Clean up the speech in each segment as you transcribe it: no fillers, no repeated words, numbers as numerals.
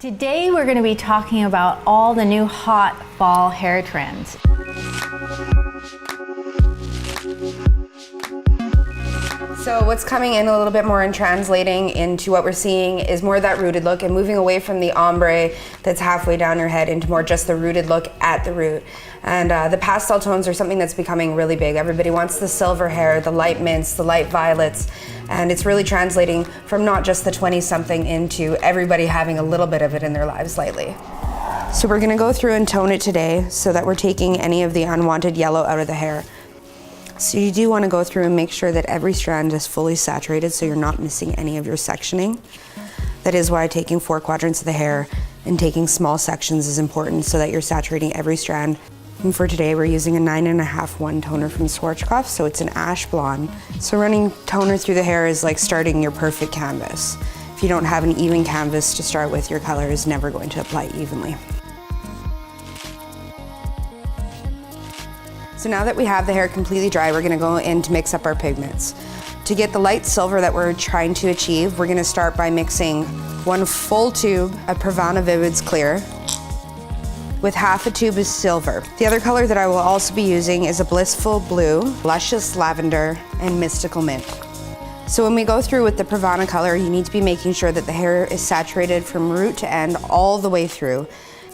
Today we're going to be talking about all the new hot fall hair trends. So what's coming in a little bit more and translating into what we're seeing is more of that rooted look and moving away from the ombre that's halfway down your head into more just the rooted look at the root. And the pastel tones are something that's becoming really big. Everybody wants the silver hair, the light mints, the light violets, and it's really translating from not just the 20-something into everybody having a little bit of it in their lives lately. So we're gonna go through and tone it today so that we're taking any of the unwanted yellow out of the hair. So you do want to go through and make sure that every strand is fully saturated so you're not missing any of your sectioning. That is why taking 4 quadrants of the hair and taking small sections is important so that you're saturating every strand. And for today, we're using a 9.5/1 toner from Schwarzkopf, so it's an ash blonde. So running toner through the hair is like starting your perfect canvas. If you don't have an even canvas to start with, your color is never going to apply evenly. So now that we have the hair completely dry, we're gonna go in to mix up our pigments. To get the light silver that we're trying to achieve, we're gonna start by mixing 1 full tube of Pravana Vivid's Clear with half a tube of silver. The other color that I will also be using is a Blissful Blue, Luscious Lavender, and Mystical Mint. So when we go through with the Pravana color, you need to be making sure that the hair is saturated from root to end all the way through.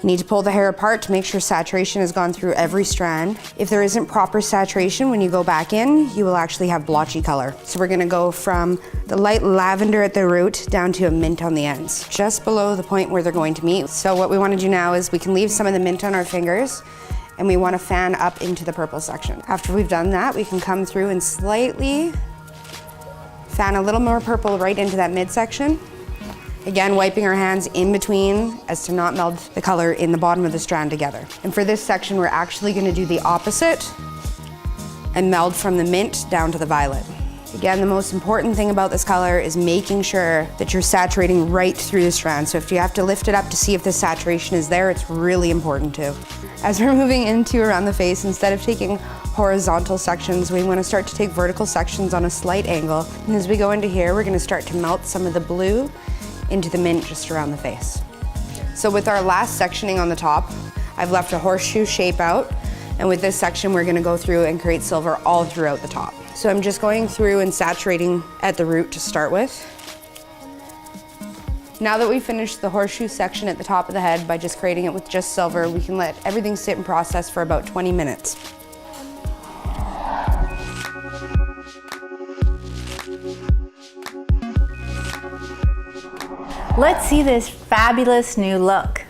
You need to pull the hair apart to make sure saturation has gone through every strand. If there isn't proper saturation, when you go back in, you will actually have blotchy color. So we're gonna go from the light lavender at the root down to a mint on the ends, just below the point where they're going to meet. So what we wanna do now is we can leave some of the mint on our fingers and we wanna fan up into the purple section. After we've done that, we can come through and slightly fan a little more purple right into that midsection. Again, wiping our hands in between as to not meld the color in the bottom of the strand together. And for this section, we're actually gonna do the opposite and meld from the mint down to the violet. Again, the most important thing about this color is making sure that you're saturating right through the strand. So if you have to lift it up to see if the saturation is there, it's really important too. As we're moving into around the face, instead of taking horizontal sections, we want to start to take vertical sections on a slight angle. And as we go into here, we're gonna start to melt some of the blue into the mint just around the face. So with our last sectioning on the top, I've left a horseshoe shape out, and with this section we're gonna go through and create silver all throughout the top. So I'm just going through and saturating at the root to start with. Now that we've finished the horseshoe section at the top of the head by just creating it with just silver, we can let everything sit and process for about 20 minutes. Let's see this fabulous new look.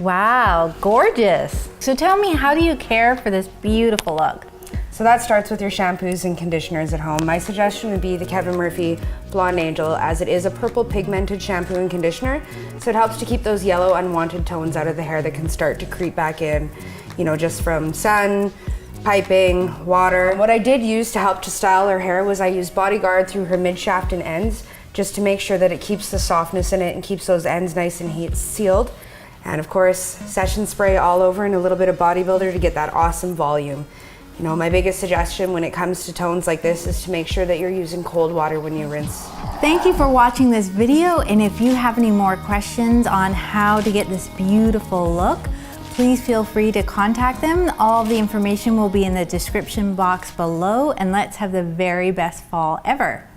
Wow, gorgeous. So tell me, how do you care for this beautiful look? So that starts with your shampoos and conditioners at home. My suggestion would be the Kevin Murphy Blonde Angel, as it is a purple pigmented shampoo and conditioner. So it helps to keep those yellow unwanted tones out of the hair that can start to creep back in, you know, just from sun, piping, water. What I did use to help to style her hair was I used Bodyguard through her mid shaft and ends, just to make sure that it keeps the softness in it and keeps those ends nice and heat sealed. And of course, session spray all over and a little bit of Bodybuilder to get that awesome volume. You know, my biggest suggestion when it comes to tones like this is to make sure that you're using cold water when you rinse. Thank you for watching this video, and if you have any more questions on how to get this beautiful look, please feel free to contact them. All of the information will be in the description box below, and let's have the very best fall ever.